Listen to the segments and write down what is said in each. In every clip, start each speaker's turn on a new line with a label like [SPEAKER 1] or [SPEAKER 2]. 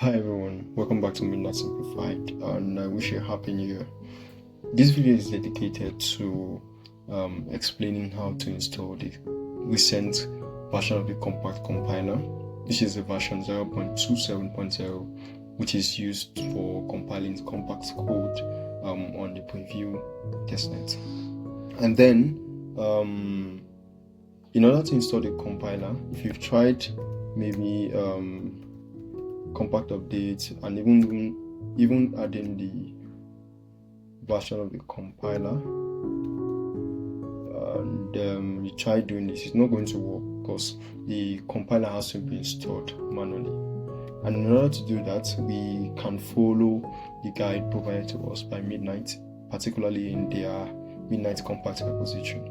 [SPEAKER 1] Hi everyone, welcome back to Midnight Simplified, and I wish you a happy new year. This video is dedicated to explaining how to install the recent version of the compact compiler. This is the version 0.27.0, which is used for compiling compact code on the preview testnet. And then in order to install the compiler, if you've tried maybe compact updates and even adding the version of the compiler, and you try doing this, it's not going to work because the compiler has to be installed manually. And in order to do that, we can follow the guide provided to us by Midnight, particularly in their Midnight compact repository.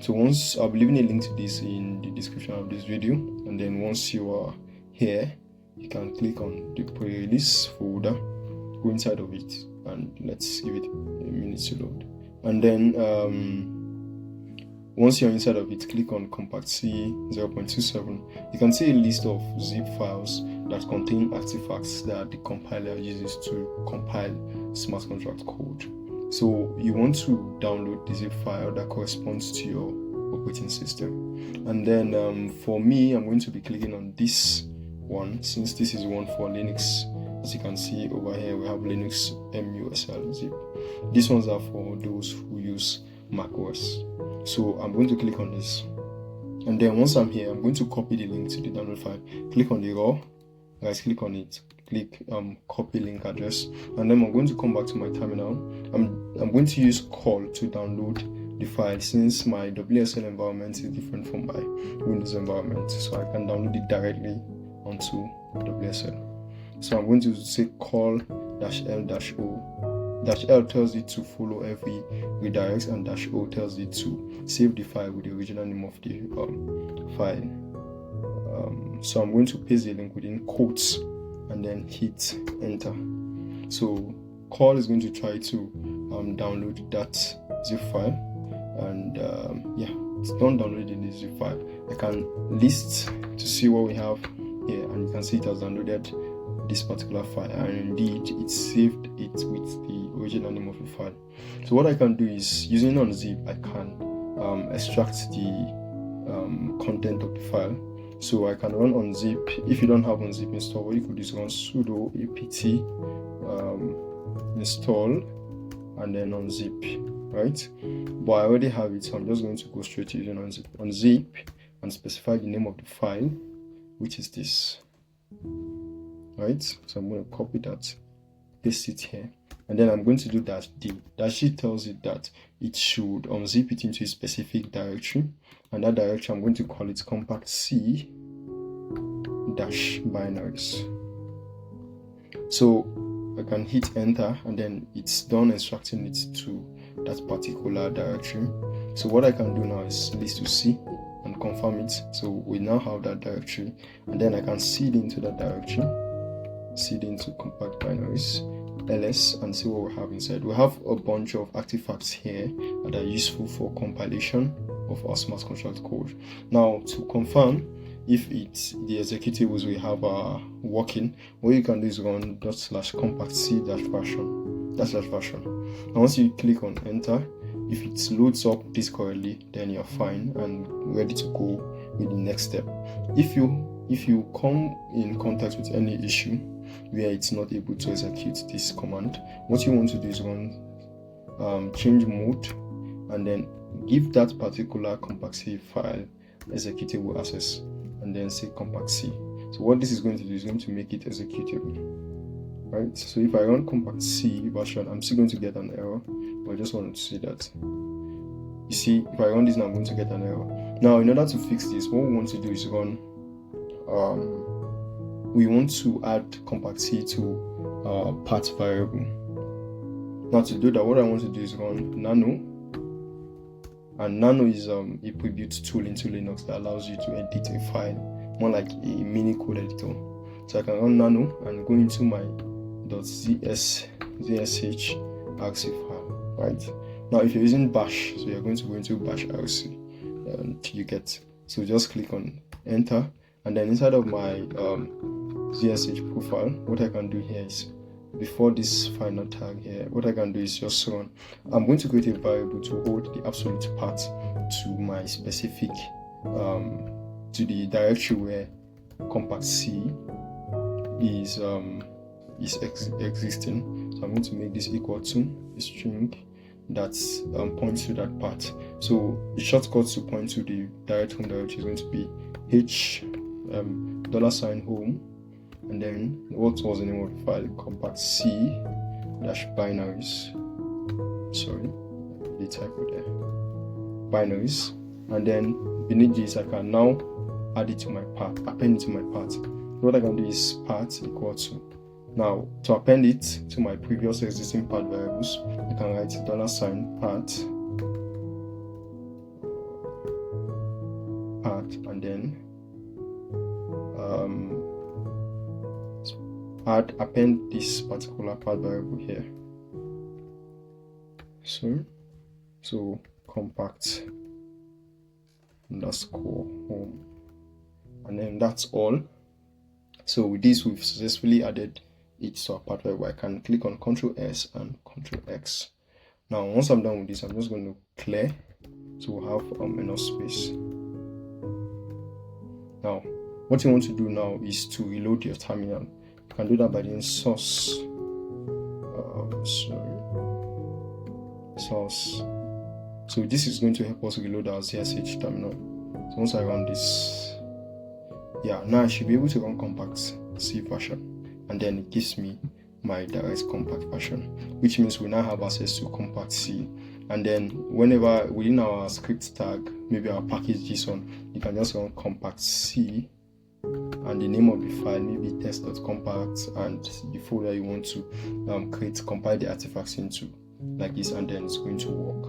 [SPEAKER 1] So once, I'll be leaving a link to this in the description of this video, and then once you are here, you can click on the pre-release folder, go inside of it, and let's give it a minute to load. And then once you're inside of it, click on compact C 0.27. You can see a list of zip files that contain artifacts that the compiler uses to compile smart contract code. So you want to download the zip file that corresponds to your operating system. And then for me, I'm going to be clicking on this one, since this is one for Linux. As you can see over here, we have Linux MUSL zip. These ones are for those who use Mac OS. So I'm going to click on this, and then once I'm here, I'm going to copy the link to the download file. Click on the raw, guys, click on it, click copy link address, and then I'm going to come back to my terminal. I'm going to use call to download the file, since my WSL environment is different from my Windows environment, so I can download it directly onto WSL. So I'm going to say call -l-o. -l tells it to follow every redirect, and -o tells it to save the file with the original name of the file. So I'm going to paste the link within quotes and then hit enter. So call is going to try to download that zip file, and yeah, it's done downloading the zip file. I can list to see what we have here, and you can see it has downloaded this particular file, and indeed it saved it with the original name of the file. So what I can do is, using unzip, I can extract the content of the file. So I can run unzip. If you don't have unzip installed, what you could do is run sudo apt install and then unzip, right? But I already have it, so I'm just going to go straight to using unzip and specify the name of the file, which is this, right? So I'm going to copy that, paste it here, and then I'm going to do -d. -d tells it that it should unzip it into a specific directory, and that directory, I'm going to call it compact C -binaries. So I can hit enter, and then it's done extracting it to that particular directory. So what I can do now is list to C and confirm it. So we now have that directory, and then I can seed into that directory, seed into compact binaries ls, and see what we have inside. We have a bunch of artifacts here that are useful for compilation of our smart contract code. Now, to confirm if it's the executables we have are working, what you can do is run /compact c-version. And once you click on enter, if it loads up this correctly, then you're fine and ready to go with the next step. If you come in contact with any issue where it's not able to execute this command, what you want to do is run change mode, and then give that particular compact C file executable access, and then say compact C. So what this is going to do is going to make it executable, right? So if I run compact C version, I'm still going to get an error, but I just wanted to see that. You see, if I run this now, I'm going to get an error. Now, in order to fix this, what we want to do is run we want to add compact C to path variable. Now, to do that, what I want to do is run nano, and nano is a preview tool into Linux that allows you to edit a file, more like a mini code editor. So I can run nano and go into my .zsh rc file, right? Now, if you're using bash, so you're going to go into bash rc, and you get, so just click on enter, and then inside of my ZSH profile, what I can do here is, before this final tag here, what I can do is just run. I'm going to create a variable to hold the absolute path to my specific to the directory where compact C is existing. So I'm going to make this equal to a string that points to that path. So the shortcut to point to the direct home directory is going to be H $home, and then what was the name of the file? Compact C dash binaries. Sorry, the typo there. Binaries, and then beneath this I can now add it to my path, append it to my path. What I can do is path equal to. Now to append it to my previous existing path variables, I can write $path and then append this particular path variable here. So compact underscore home, and then that's all. So with this, we've successfully added it to our path variable. I can click on Ctrl S and Ctrl X. Now once I'm done with this, I'm just going to clear, so we'll have enough space. Now what you want to do now is to reload your terminal. You can do that by doing source. So this is going to help us reload our ZSH terminal. So once I run this, now I should be able to run compact C version, and then it gives me my direct compact version, which means we now have access to compact C. And then whenever within our script tag, maybe our package JSON, you can just run compact C and the name of the file, maybe test.compact, and the folder you want to compile the artifacts into, like this, and then it's going to work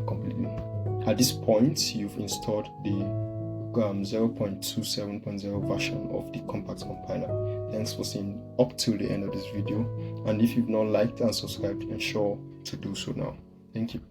[SPEAKER 1] completely. At this point, you've installed the 0.27.0 version of the compact compiler. Thanks for seeing up till the end of this video, and if you've not liked and subscribed, ensure to do so now. Thank you.